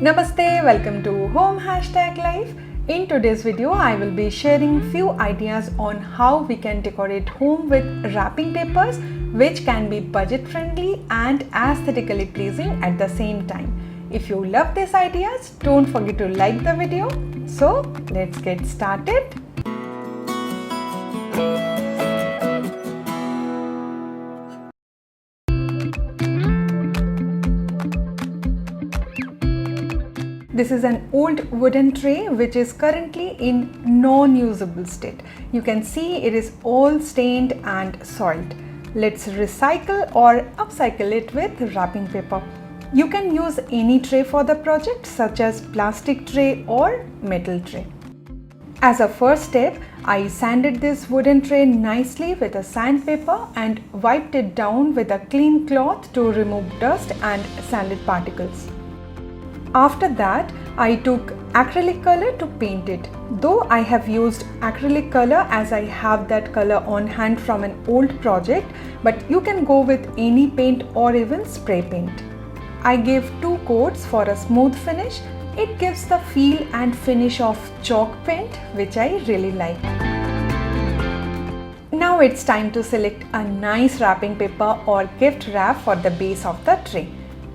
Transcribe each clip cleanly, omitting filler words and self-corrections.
Namaste, welcome to Home #Life. In today's video, I will be sharing few ideas on how we can decorate home with wrapping papers, which can be budget friendly and aesthetically pleasing at the same time. If you love these ideas, don't forget to like the video. So let's get started. This is an old wooden tray which is currently in non-usable state. You can see it is all stained and soiled. Let's recycle or upcycle it with wrapping paper. You can use any tray for the project, such as plastic tray or metal tray. As a first step, I sanded this wooden tray nicely with a sandpaper and wiped it down with a clean cloth to remove dust and sanded particles. After that, I took acrylic color to paint it. Though I have used acrylic color as I have that color on hand from an old project, but you can go with any paint or even spray paint. I gave 2 coats for a smooth finish. It gives the feel and finish of chalk paint, which I really like. Now it's time to select a nice wrapping paper or gift wrap for the base of the tray.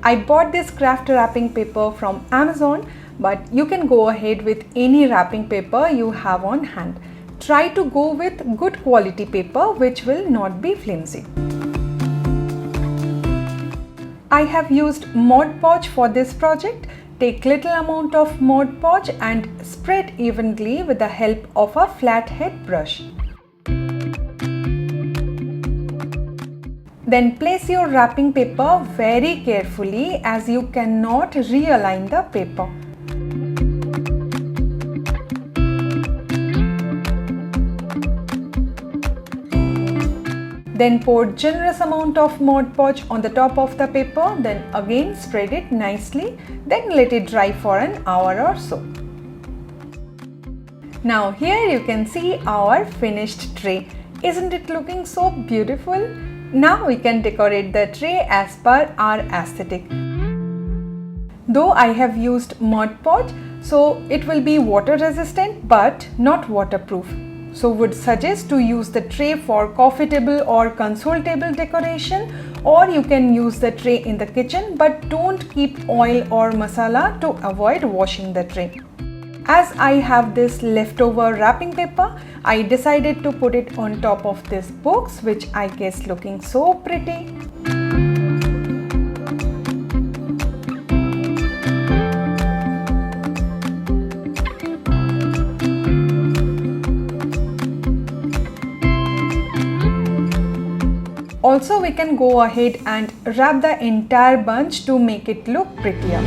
I bought this craft wrapping paper from Amazon, but you can go ahead with any wrapping paper you have on hand. Try to go with good quality paper which will not be flimsy. I have used Mod Podge for this project. Take little amount of Mod Podge and spread evenly with the help of a flathead brush. Then place your wrapping paper very carefully as you cannot realign the paper. Then pour generous amount of Mod Podge on the top of the paper, then again spread it nicely, then let it dry for an hour or so. Now here you can see our finished tray. Isn't it looking so beautiful? Now we can decorate the tray as per our aesthetic. Though I have used Mod Podge, so it will be water resistant but not waterproof. So would suggest to use the tray for coffee table or console table decoration, or you can use the tray in the kitchen, but don't keep oil or masala to avoid washing the tray. As I have this leftover wrapping paper, I decided to put it on top of this box, which I guess looking so pretty. Also, we can go ahead and wrap the entire bunch to make it look prettier.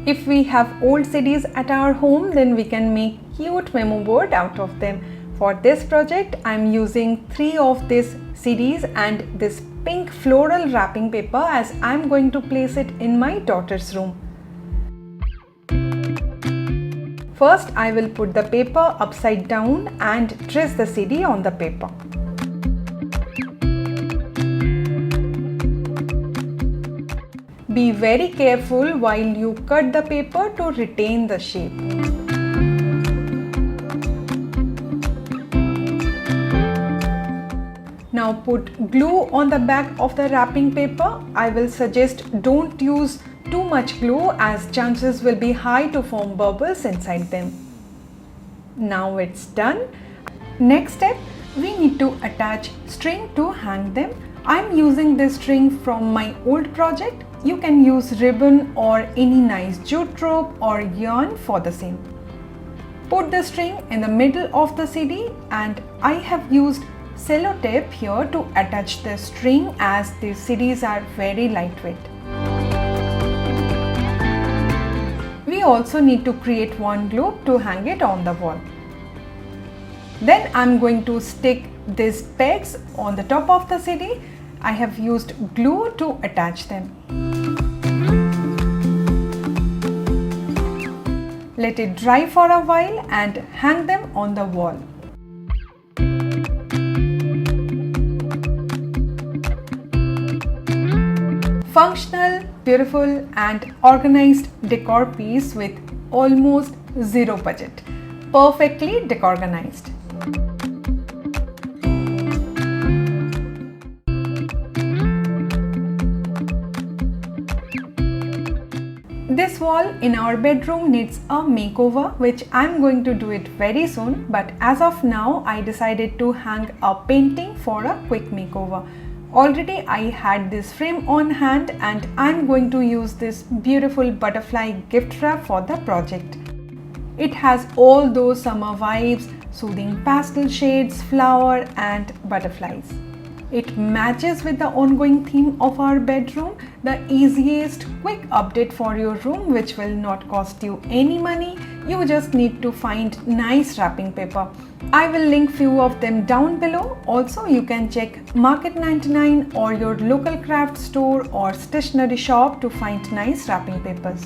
If we have old CDs at our home, then we can make cute memo board out of them. For this project, I am using 3 of these CDs and this pink floral wrapping paper, as I am going to place it in my daughter's room. First, I will put the paper upside down and trace the CD on the paper. Be very careful while you cut the paper to retain the shape. Now put glue on the back of the wrapping paper. I will suggest don't use too much glue, as chances will be high to form bubbles inside them. Now it's done. Next step, we need to attach string to hang them. I'm using this string from my old project. You can use ribbon or any nice jute rope or yarn for the same. Put the string in the middle of the CD, and I have used sellotape here to attach the string, as the CDs are very lightweight. We also need to create one loop to hang it on the wall. Then I'm going to stick these pegs on the top of the CD. I have used glue to attach them. Let it dry for a while and hang them on the wall. Functional, beautiful and organized decor piece with almost zero budget. Perfectly decorganized. This wall in our bedroom needs a makeover, which I'm going to do it very soon, but as of now I decided to hang a painting for a quick makeover. Already I had this frame on hand and I'm going to use this beautiful butterfly gift wrap for the project. It has all those summer vibes, soothing pastel shades, flower and butterflies. It matches with the ongoing theme of our bedroom, the easiest quick update for your room which will not cost you any money. You just need to find nice wrapping paper. I will link few of them down below. Also you can check Market 99 or your local craft store or stationery shop to find nice wrapping papers.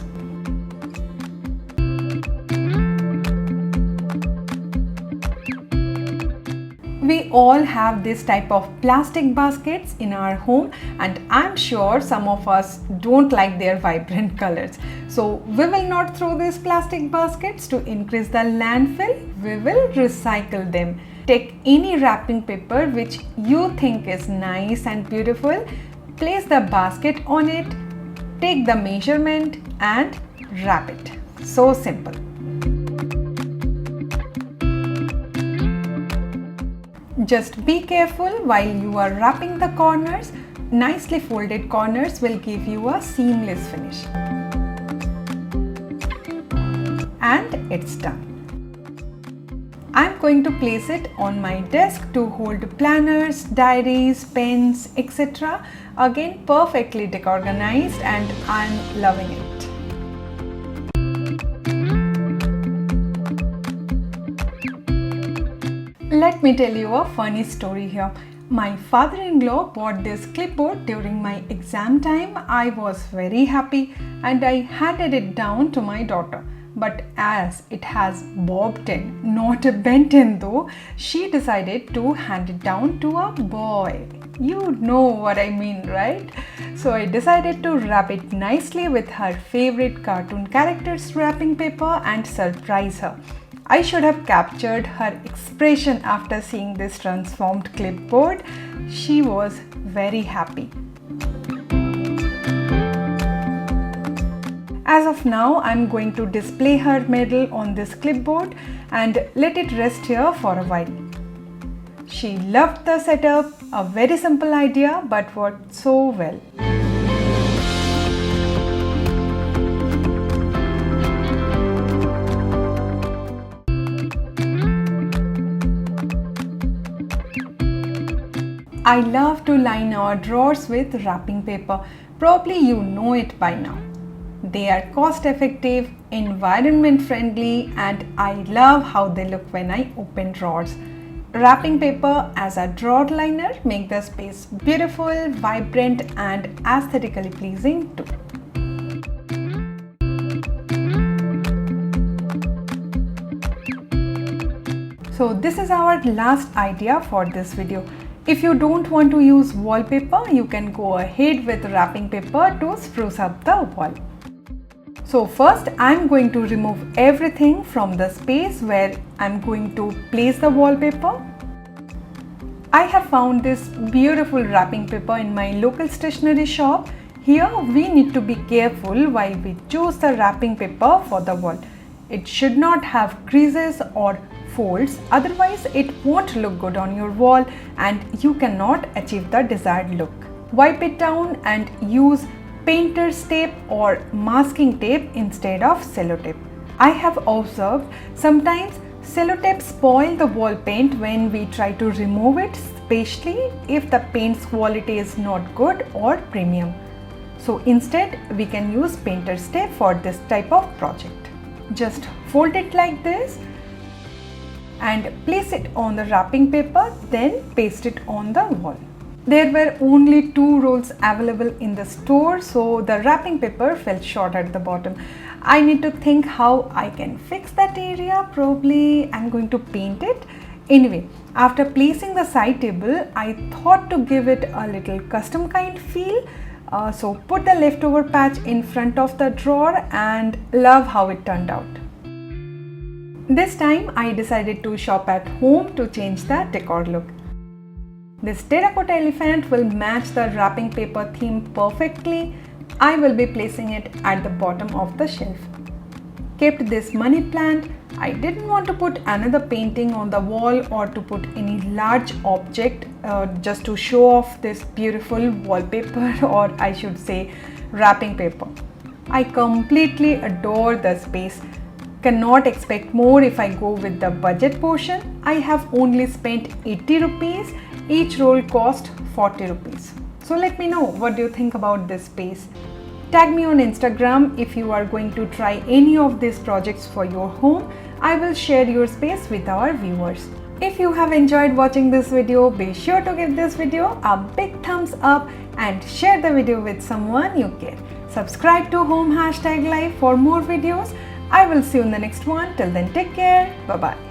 We all have this type of plastic baskets in our home and I'm sure some of us don't like their vibrant colors. So we will not throw these plastic baskets to increase the landfill, we will recycle them. Take any wrapping paper which you think is nice and beautiful, place the basket on it, take the measurement and wrap it. So simple. Just be careful while you are wrapping the corners. Nicely folded corners will give you a seamless finish. And it's done. I'm going to place it on my desk to hold planners, diaries, pens, etc. Again, perfectly decorganized and I'm loving it. Let me tell you a funny story here. My father-in-law bought this clipboard during my exam time. I was very happy and I handed it down to my daughter. But as it has bobbed in, not bent in though, she decided to hand it down to a boy. You know what I mean, right? So I decided to wrap it nicely with her favorite cartoon characters wrapping paper and surprise her. I should have captured her expression after seeing this transformed clipboard. She was very happy. As of now, I'm going to display her medal on this clipboard and let it rest here for a while. She loved the setup, a very simple idea but worked so well. I love to line our drawers with wrapping paper. Probably you know it by now. They are cost effective, environment friendly and I love how they look when I open drawers. Wrapping paper as a drawer liner make the space beautiful, vibrant and aesthetically pleasing too. So this is our last idea for this video. If you don't want to use wallpaper, you can go ahead with wrapping paper to spruce up the wall. So first I'm going to remove everything from the space where I'm going to place the wallpaper. I have found this beautiful wrapping paper in my local stationery shop. Here we need to be careful while we choose the wrapping paper for the wall. It should not have creases or folds, otherwise it won't look good on your wall and you cannot achieve the desired look. Wipe it down and use painter's tape or masking tape instead of sellotape. I have observed sometimes sellotape spoil the wall paint when we try to remove it, especially if the paint's quality is not good or premium. So instead we can use painter's tape for this type of project. Just fold it like this and place it on the wrapping paper, then paste it on the wall. There were only 2 rolls available in the store, so the wrapping paper fell short at the bottom. I need to think how I can fix that area. Probably I'm going to paint it. Anyway, after placing the side table, I thought to give it a little custom kind feel. So put the leftover patch in front of the drawer and love how it turned out. This time I decided to shop at home to change the decor look. This terracotta elephant will match the wrapping paper theme perfectly. I will be placing it at the bottom of the shelf. Kept this money plant. I didn't want to put another painting on the wall or to put any large object just to show off this beautiful wallpaper, or I should say wrapping paper. I completely adore the space. Cannot expect more if I go with the budget portion. I have only spent 80 rupees. Each roll cost 40 rupees. So let me know, what do you think about this space? Tag me on Instagram if you are going to try any of these projects for your home. I will share your space with our viewers. If you have enjoyed watching this video, be sure to give this video a big thumbs up and share the video with someone you care. Subscribe to Home #Live for more videos. I will see you in the next one. Till then, take care. Bye bye.